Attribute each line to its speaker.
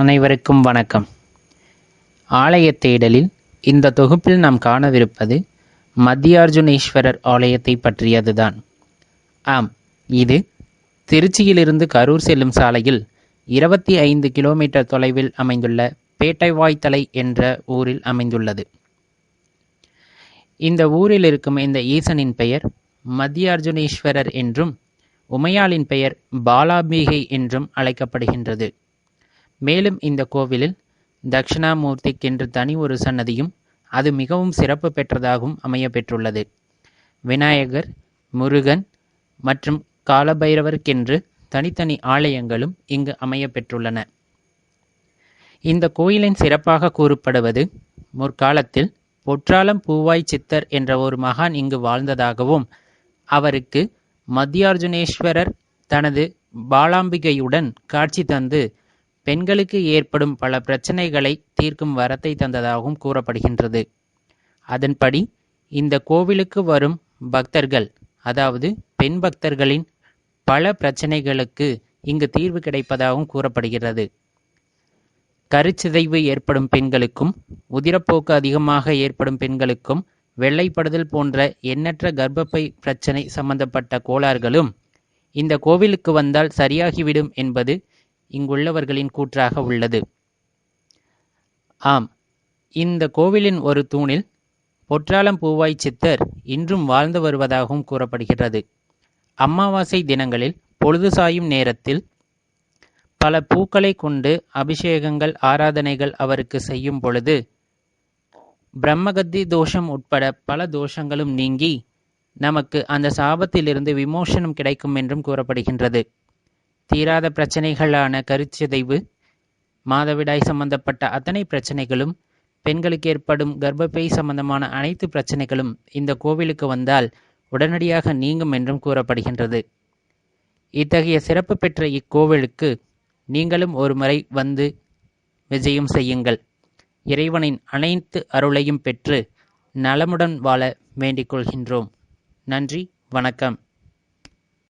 Speaker 1: அனைவருக்கும் வணக்கம். ஆலய தேடலில் இந்த தொகுப்பில் நாம் காணவிருப்பது மத்தியார்ஜுனேஸ்வரர் ஆலயத்தை பற்றியதுதான். ஆம், இது திருச்சியிலிருந்து கரூர் செல்லும் சாலையில் 25 கிலோமீட்டர் தொலைவில் அமைந்துள்ள பேட்டைவாய்த்தலை என்ற ஊரில் அமைந்துள்ளது. இந்த ஊரில் இருக்கும் இந்த ஈசனின் பெயர் மத்தியார்ஜுனேஸ்வரர் என்றும் உமையாளின் பெயர் பாலாம்பிகை என்றும் அழைக்கப்படுகின்றது. மேலும் இந்த கோவிலில் தட்சிணாமூர்த்திக்கென்று தனி ஒரு சன்னதியும் அது மிகவும் சிறப்பு பெற்றதாகவும் அமைய பெற்றுள்ளது. விநாயகர், முருகன் மற்றும் காலபைரவருக்கென்று தனித்தனி ஆலயங்களும் இங்கு அமைய பெற்றுள்ளன. இந்த கோயிலின் சிறப்பாக கூறப்படுவது, முற்காலத்தில் பொற்றாலம் பூவாய் சித்தர் என்ற ஒரு மகான் இங்கு வாழ்ந்ததாகவும் அவருக்கு மத்தியார்ஜுனேஸ்வரர் தனது பாலாம்பிகையுடன் காட்சி தந்து பெண்களுக்கு ஏற்படும் பல பிரச்சனைகளை தீர்க்கும் வரத்தை தந்ததாகவும் கூறப்படுகின்றது. அதன்படி இந்த கோவிலுக்கு வரும் பக்தர்கள், அதாவது பெண் பக்தர்களின் பல பிரச்சனைகளுக்கு இங்கு தீர்வு கிடைப்பதாகவும் கூறப்படுகிறது. கருச்சிதைவு ஏற்படும் பெண்களுக்கும், உதிரப்போக்கு அதிகமாக ஏற்படும் பெண்களுக்கும், வெள்ளைப்படுதல் போன்ற எண்ணற்ற கர்ப்பப்பை பிரச்சனை சம்பந்தப்பட்ட கோளாறுகளும் இந்த கோவிலுக்கு வந்தால் சரியாகிவிடும் என்பது இங்குள்ளவர்களின் கூற்றாக உள்ளது. ஆம், இந்த கோவிலின் ஒரு தூணில் பொற்றாலம் பூவாய் சித்தர் இன்றும் வாழ்ந்து வருவதாகவும் கூறப்படுகிறது. அமாவாசை தினங்களில் பொழுது சாயும் நேரத்தில் பல பூக்களை கொண்டு அபிஷேகங்கள், ஆராதனைகள் அவருக்கு செய்யும் பொழுது பிரம்மகத்தி தோஷம் உட்பட பல தோஷங்களும் நீங்கி நமக்கு அந்த சாபத்திலிருந்து விமோசனம் கிடைக்கும் என்றும் கூறப்படுகின்றது. தீராத பிரச்சனைகளான கருச்சிதைவு, மாதவிடாய் சம்பந்தப்பட்ட அத்தனை பிரச்சனைகளும், பெண்களுக்கு ஏற்படும் கர்ப்பப்பை சம்பந்தமான அனைத்து பிரச்சனைகளும் இந்த கோவிலுக்கு வந்தால் உடனடியாக நீங்கும் என்றும் கூறப்படுகின்றது. இத்தகைய சிறப்பு பெற்ற இக்கோவிலுக்கு நீங்களும் ஒரு முறை வந்து விஜயம் செய்யுங்கள். இறைவனின் அனைத்து அருளையும் பெற்று நலமுடன் வாழ வேண்டிக் கொள்கின்றோம். நன்றி, வணக்கம்.